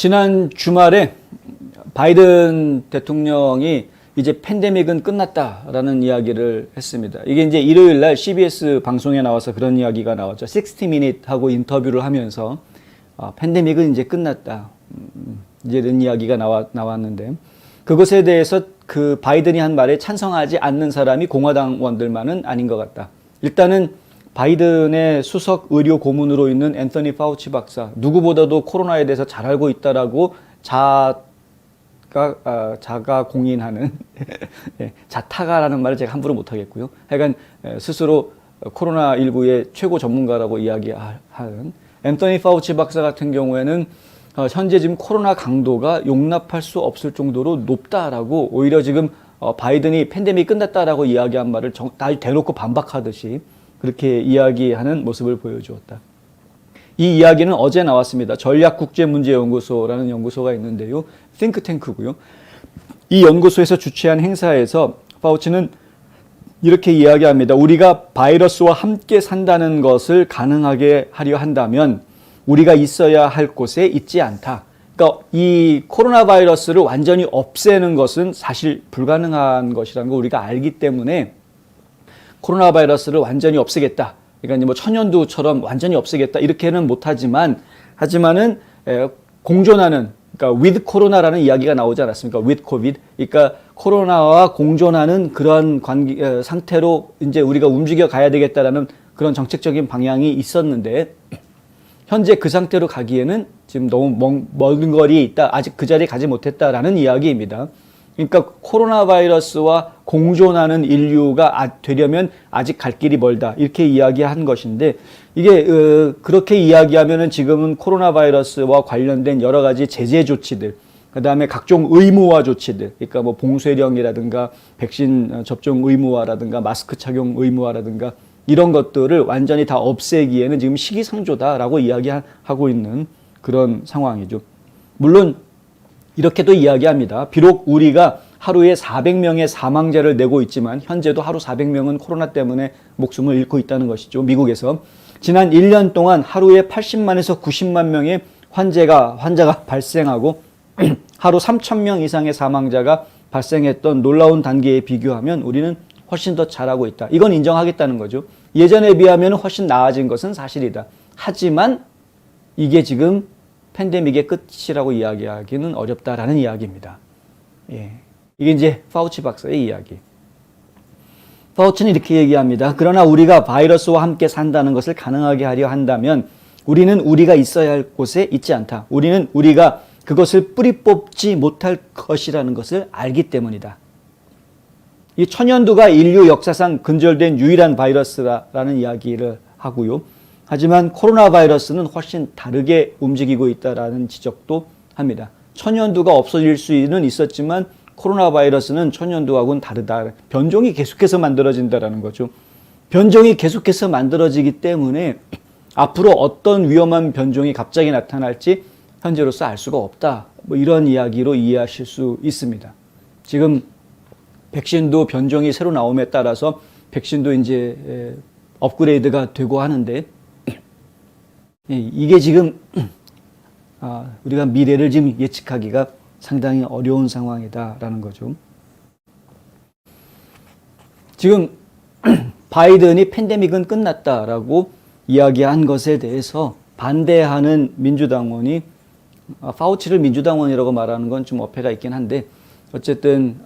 지난 주말에 바이든 대통령이 이제 팬데믹은 끝났다라는 이야기를 했습니다. 이게 이제 일요일 날 CBS 방송에 나와서 그런 이야기가 나왔죠. 60 Minute 하고 인터뷰를 하면서 팬데믹은 이제 끝났다. 이제 이런 이야기가 나왔는데 그것에 대해서 그 바이든이 한 말에 찬성하지 않는 사람이 공화당원들만은 아닌 것 같다. 일단은 바이든의 수석 의료 고문으로 있는 앤서니 파우치 박사, 누구보다도 코로나에 대해서 잘 알고 있다라고 자가 공인하는 자타가라는 말을 제가 함부로 못하겠고요. 하여간 스스로 코로나19의 최고 전문가라고 이야기하는 앤서니 파우치 박사 같은 경우에는 현재 지금 코로나 강도가 용납할 수 없을 정도로 높다라고 오히려 지금 바이든이 팬데믹 끝났다라고 이야기한 말을 대놓고 반박하듯이 그렇게 이야기하는 모습을 보여주었다. 이 이야기는 어제 나왔습니다. 전략국제문제연구소라는 연구소가 있는데요. 싱크탱크고요. 이 연구소에서 주최한 행사에서 파우치는 이렇게 이야기합니다. 우리가 바이러스와 함께 산다는 것을 가능하게 하려 한다면 우리가 있어야 할 곳에 있지 않다. 그러니까 이 코로나 바이러스를 완전히 없애는 것은 사실 불가능한 것이라는 걸 우리가 알기 때문에 코로나 바이러스를 완전히 없애겠다. 그러니까 뭐 천연두처럼 완전히 없애겠다. 이렇게는 하지만은 공존하는, 그러니까 with 코로나라는 이야기가 나오지 않았습니까? with covid. 그러니까 코로나와 공존하는 그런 상태로 이제 우리가 움직여 가야 되겠다라는 그런 정책적인 방향이 있었는데 현재 그 상태로 가기에는 지금 너무 먼 거리에 있다. 아직 그 자리에 가지 못했다라는 이야기입니다. 그러니까 코로나 바이러스와 공존하는 인류가 되려면 아직 갈 길이 멀다. 이렇게 이야기한 것인데 이게 그렇게 이야기하면은 지금은 코로나 바이러스와 관련된 여러 가지 제재 조치들, 그다음에 각종 의무화 조치들, 그러니까 뭐 봉쇄령이라든가 백신 접종 의무화라든가 마스크 착용 의무화라든가 이런 것들을 완전히 다 없애기에는 지금 시기상조다라고 이야기하고 있는 그런 상황이죠. 물론 이렇게도 이야기합니다. 비록 우리가 하루에 400명의 사망자를 내고 있지만 현재도 하루 400명은 코로나 때문에 목숨을 잃고 있다는 것이죠. 미국에서 지난 1년 동안 하루에 80만에서 90만 명의 환자가 발생하고 하루 3,000명 이상의 사망자가 발생했던 놀라운 단계에 비교하면 우리는 훨씬 더 잘하고 있다. 이건 인정하겠다는 거죠. 예전에 비하면 훨씬 나아진 것은 사실이다. 하지만 이게 지금 팬데믹의 끝이라고 이야기하기는 어렵다라는 이야기입니다. 예. 이게 이제 파우치 박사의 이야기. 파우치는 이렇게 얘기합니다. 그러나 우리가 바이러스와 함께 산다는 것을 가능하게 하려 한다면 우리는 우리가 있어야 할 곳에 있지 않다. 우리는 우리가 그것을 뿌리 뽑지 못할 것이라는 것을 알기 때문이다. 이 천연두가 인류 역사상 근절된 유일한 바이러스라는 이야기를 하고요. 하지만 코로나 바이러스는 훨씬 다르게 움직이고 있다라는 지적도 합니다. 천연두가 없어질 수는 있었지만 코로나 바이러스는 천연두하고는 다르다. 변종이 계속해서 만들어진다라는 거죠. 변종이 계속해서 만들어지기 때문에 앞으로 어떤 위험한 변종이 갑자기 나타날지 현재로서 알 수가 없다. 뭐 이런 이야기로 이해하실 수 있습니다. 지금 백신도 변종이 새로 나옴에 따라서 백신도 이제 업그레이드가 되고 하는데 이게 지금 우리가 미래를 지금 예측하기가 상당히 어려운 상황이다라는 거죠. 지금 바이든이 팬데믹은 끝났다라고 이야기한 것에 대해서 반대하는 민주당원이 파우치를 민주당원이라고 말하는 건 좀 어폐가 있긴 한데 어쨌든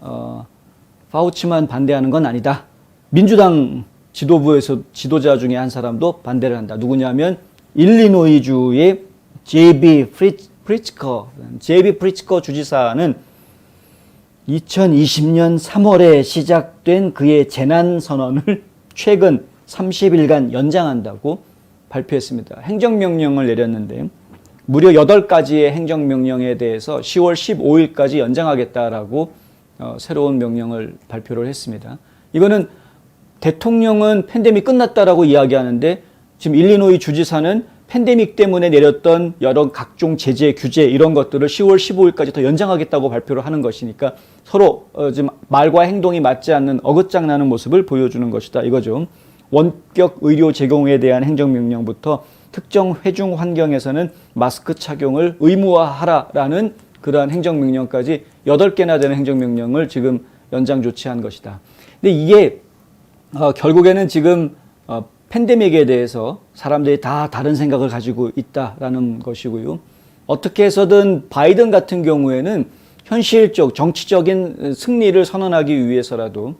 파우치만 반대하는 건 아니다. 민주당 지도부에서 지도자 중에 한 사람도 반대를 한다. 누구냐면 일리노이주의 제이비 프리츠커 주지사는 2020년 3월에 시작된 그의 재난 선언을 최근 30일간 연장한다고 발표했습니다. 행정명령을 내렸는데 무려 8가지의 행정명령에 대해서 10월 15일까지 연장하겠다라고 새로운 명령을 발표를 했습니다. 이거는 대통령은 팬데믹 끝났다라고 이야기하는데 지금 일리노이 주지사는 팬데믹 때문에 내렸던 여러 각종 제재, 규제 이런 것들을 10월 15일까지 더 연장하겠다고 발표를 하는 것이니까 서로 지금 말과 행동이 맞지 않는 어긋장나는 모습을 보여주는 것이다 이거죠. 원격 의료 제공에 대한 행정명령부터 특정 회중 환경에서는 마스크 착용을 의무화하라라는 그러한 행정명령까지 8개나 되는 행정명령을 지금 연장 조치한 것이다. 근데 이게 결국에는 지금 팬데믹에 대해서 사람들이 다 다른 생각을 가지고 있다라는 것이고요. 어떻게 해서든 바이든 같은 경우에는 현실적 정치적인 승리를 선언하기 위해서라도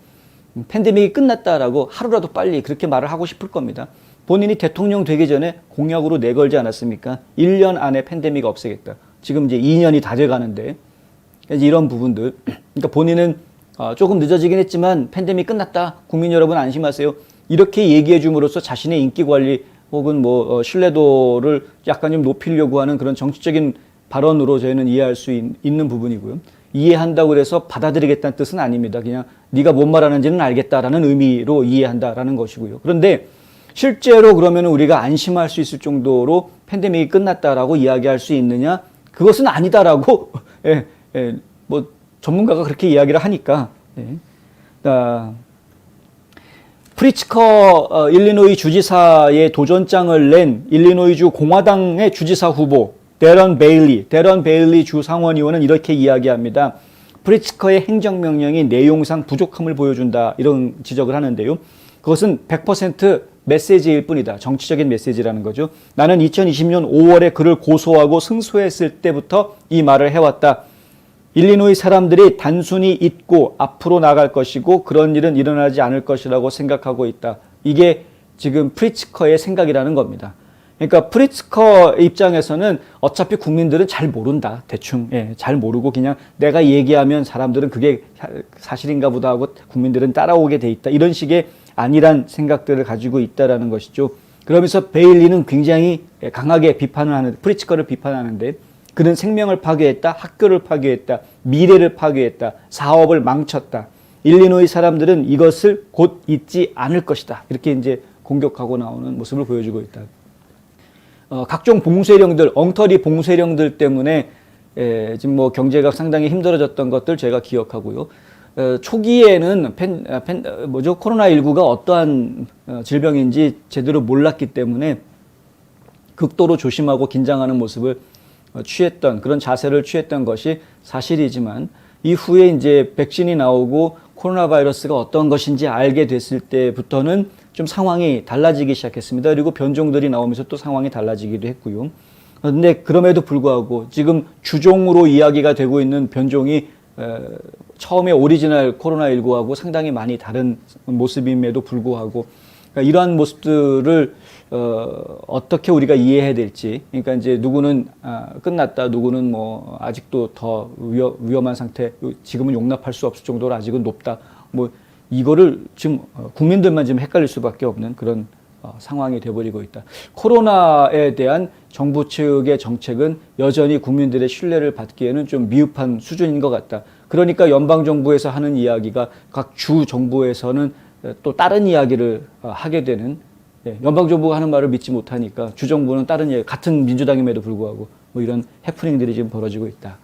팬데믹이 끝났다라고 하루라도 빨리 그렇게 말을 하고 싶을 겁니다. 본인이 대통령 되기 전에 공약으로 내걸지 않았습니까? 1년 안에 팬데믹 없애겠다. 지금 이제 2년이 다 돼가는데 이런 부분들. 그러니까 본인은 조금 늦어지긴 했지만 팬데믹 끝났다. 국민 여러분 안심하세요. 이렇게 얘기해 줌으로써 자신의 인기 관리 혹은 뭐 신뢰도를 약간 좀 높이려고 하는 그런 정치적인 발언으로 저희는 이해할 수 있는 부분이고요. 이해한다고 해서 받아들이겠다는 뜻은 아닙니다. 그냥 네가 뭔 말하는지는 알겠다라는 의미로 이해한다라는 것이고요. 그런데 실제로 그러면 우리가 안심할 수 있을 정도로 팬데믹이 끝났다라고 이야기할 수 있느냐? 그것은 아니다라고 뭐 전문가가 그렇게 이야기를 하니까. 프리츠커 일리노이 주지사의 도전장을 낸 일리노이주 공화당의 주지사 후보 데런 베일리 주 상원의원은 이렇게 이야기합니다. 프리츠커의 행정명령이 내용상 부족함을 보여준다 이런 지적을 하는데요. 그것은 100% 메시지일 뿐이다. 정치적인 메시지라는 거죠. 나는 2020년 5월에 그를 고소하고 승소했을 때부터 이 말을 해왔다. 일리노이 사람들이 단순히 잊고 앞으로 나갈 것이고 그런 일은 일어나지 않을 것이라고 생각하고 있다. 이게 지금 프리츠커의 생각이라는 겁니다. 그러니까 프리츠커 입장에서는 어차피 국민들은 잘 모른다. 대충 잘 모르고 그냥 내가 얘기하면 사람들은 그게 사실인가 보다 하고 국민들은 따라오게 돼 있다. 이런 식의 아니란 생각들을 가지고 있다라는 것이죠. 그러면서 베일리는 굉장히 강하게 비판을 하는 프리츠커를 비판하는데 그는 생명을 파괴했다, 학교를 파괴했다, 미래를 파괴했다, 사업을 망쳤다. 일리노이 사람들은 이것을 곧 잊지 않을 것이다. 이렇게 이제 공격하고 나오는 모습을 보여주고 있다. 각종 봉쇄령들, 엉터리 봉쇄령들 때문에 지금 뭐 경제가 상당히 힘들어졌던 것들 제가 기억하고요. 초기에는 코로나19가 어떠한 질병인지 제대로 몰랐기 때문에 극도로 조심하고 긴장하는 모습을 취했던 그런 자세를 취했던 것이 사실이지만 이후에 이제 백신이 나오고 코로나 바이러스가 어떤 것인지 알게 됐을 때부터는 좀 상황이 달라지기 시작했습니다. 그리고 변종들이 나오면서 또 상황이 달라지기도 했고요. 그런데 그럼에도 불구하고 지금 주종으로 이야기가 되고 있는 변종이 처음에 오리지널 코로나19하고 상당히 많이 다른 모습임에도 불구하고 그러니까 이러한 모습들을 어떻게 우리가 이해해야 될지. 그러니까 이제 누구는 끝났다, 누구는 뭐 아직도 더 위험한 상태, 지금은 용납할 수 없을 정도로 아직은 높다. 뭐 이거를 지금 국민들만 지금 헷갈릴 수밖에 없는 그런 상황이 되어버리고 있다. 코로나에 대한 정부 측의 정책은 여전히 국민들의 신뢰를 받기에는 좀 미흡한 수준인 것 같다. 그러니까 연방정부에서 하는 이야기가 각 주 정부에서는 또 다른 이야기를 하게 되는, 연방정부가 하는 말을 믿지 못하니까 주정부는 다른 이야기, 같은 민주당임에도 불구하고 뭐 이런 해프닝들이 지금 벌어지고 있다.